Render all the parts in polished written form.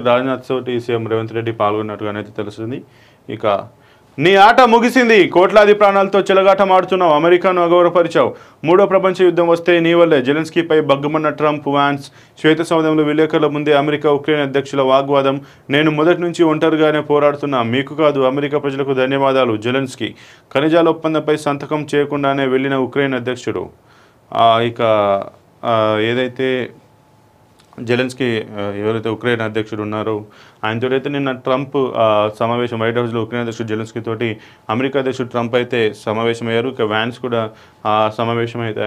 రాజ్నాథ్ తోటి సీఎం రేవంత్ రెడ్డి పాల్గొన్నట్టుగానైతే తెలుస్తుంది. ఇక నీ ఆట ముగిసింది, కోట్లాది ప్రాణాలతో చెలగాటమాడుతున్నావు, అమెరికాను అగౌరవపరిచావు, మూడో ప్రపంచ యుద్ధం వస్తే నీ వల్లే, జెలెన్స్కీపై బగ్గుమన్న ట్రంప్, వాన్స్. శ్వేత సౌధంలో విలేకరుల ముందే అమెరికా ఉక్రెయిన్ అధ్యక్షుల వాగ్వాదం. నేను మొదటి నుంచి ఒంటరిగానే పోరాడుతున్నా, మీకు కాదు అమెరికా ప్రజలకు ధన్యవాదాలు, జెలెన్స్కీ. ఖనిజాల ఒప్పందంపై సంతకం చేయకుండానే వెళ్లిన ఉక్రెయిన్ అధ్యక్షుడు. ఇక ఏదైతే జెలెన్స్కీ ఎవరైతే ఉక్రెయిన్ అధ్యక్షుడు ఉన్నారో ఆయనతో అయితే నిన్న ట్రంప్ సమావేశం వైట్ హౌస్లో ఉక్రెయిన్ అధ్యక్షుడు జెలెన్స్కీ తోటి అమెరికా అధ్యక్షుడు ట్రంప్ అయితే సమావేశమయ్యారు. ఇక వ్యాన్స్ కూడా సమావేశం అయితే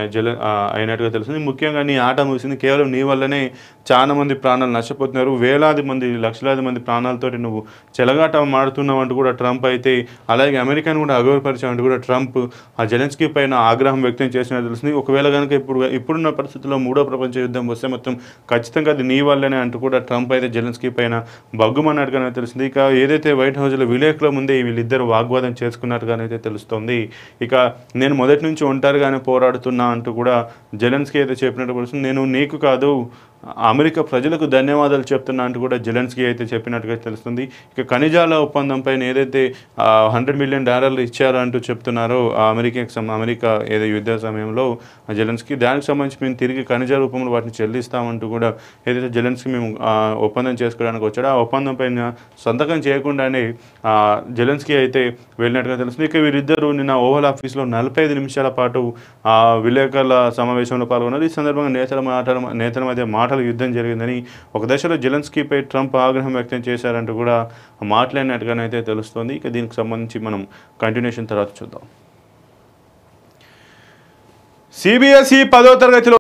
అయినట్టుగా తెలుస్తుంది. ముఖ్యంగా నీ ఆట ముగిసింది, కేవలం నీ వల్లనే చాలా మంది ప్రాణాలు నష్టపోతున్నారు, వేలాది మంది లక్షలాది మంది ప్రాణాలతోటి నువ్వు చెలగాట మాడుతున్నావు అంటూ కూడా ట్రంప్ అయితే, అలాగే అమెరికాను కూడా అగౌరవపరిచామంటూ కూడా ట్రంప్ ఆ జెలెన్స్కీ పైన ఆగ్రహం వ్యక్తం చేసినట్టు తెలుస్తుంది. ఒకవేళ కనుక ఇప్పుడున్న పరిస్థితుల్లో మూడో ప్రపంచ యుద్ధం వస్తే మొత్తం ఖచ్చితంగా అది నీ వల్లనే అంటూ కూడా ట్రంప్ అయితే జెలెన్స్కీ పైన బగ్గుమన్నట్టుగానే తెలుస్తుంది. ఇక ఏదైతే వైట్ హౌస్లో విలేకరుల ముందే వీళ్ళిద్దరు వాగ్వాదం చేసుకున్నట్టుగానైతే తెలుస్తుంది. ఇక నేను మొదటి నుంచి ఒంటరిగానే పోరాడుతున్నా అంటూ కూడా జెలెన్స్కీ అయితే చెప్పినట్టు తెలుస్తుంది. నేను నీకు కాదు అమెరికా ప్రజలకు ధన్యవాదాలు చెప్తున్నా అంటూ కూడా జెలెన్స్కీ అయితే చెప్పినట్టుగా తెలుస్తుంది. ఇక ఖనిజాల ఒప్పందంపై ఏదైతే $100 మిలియన్ ఇచ్చారంటూ చెప్తున్నారో అమెరికా ఏదో యుద్ధ సమయంలో జెలెన్స్కీ, దానికి సంబంధించి మేము తిరిగి ఖనిజ రూపంలో వాటిని చెల్లిస్తామంటూ కూడా ఏదైతే జెలెన్స్కీ మేము ఒప్పందం చేసుకోవడానికి వచ్చాడో ఆ ఒప్పందం పైన సంతకం చేయకుండానే జెలెన్స్కీ అయితే వెళ్ళినట్టుగా తెలుస్తుంది. ఇక వీరిద్దరూ నిన్న ఓవల్ ఆఫీస్లో 45 నిమిషాల పాటు విలేకరుల సమావేశంలో పాల్గొన్నారు. ఈ సందర్భంగా నేతల మధ్య మాటల యుద్ధం జరిగిందని, ఒక దశలో జెలెన్స్కీపై ట్రంప్ ఆగ్రహం వ్యక్తం చేశారంటూ కూడా మాట్లాడినట్టుగానైతే తెలుస్తుంది. ఇక దీనికి సంబంధించి మనం కంటిన్యూషన్ తర్వాత చూద్దాం. CBSE 10వ తరగతిలో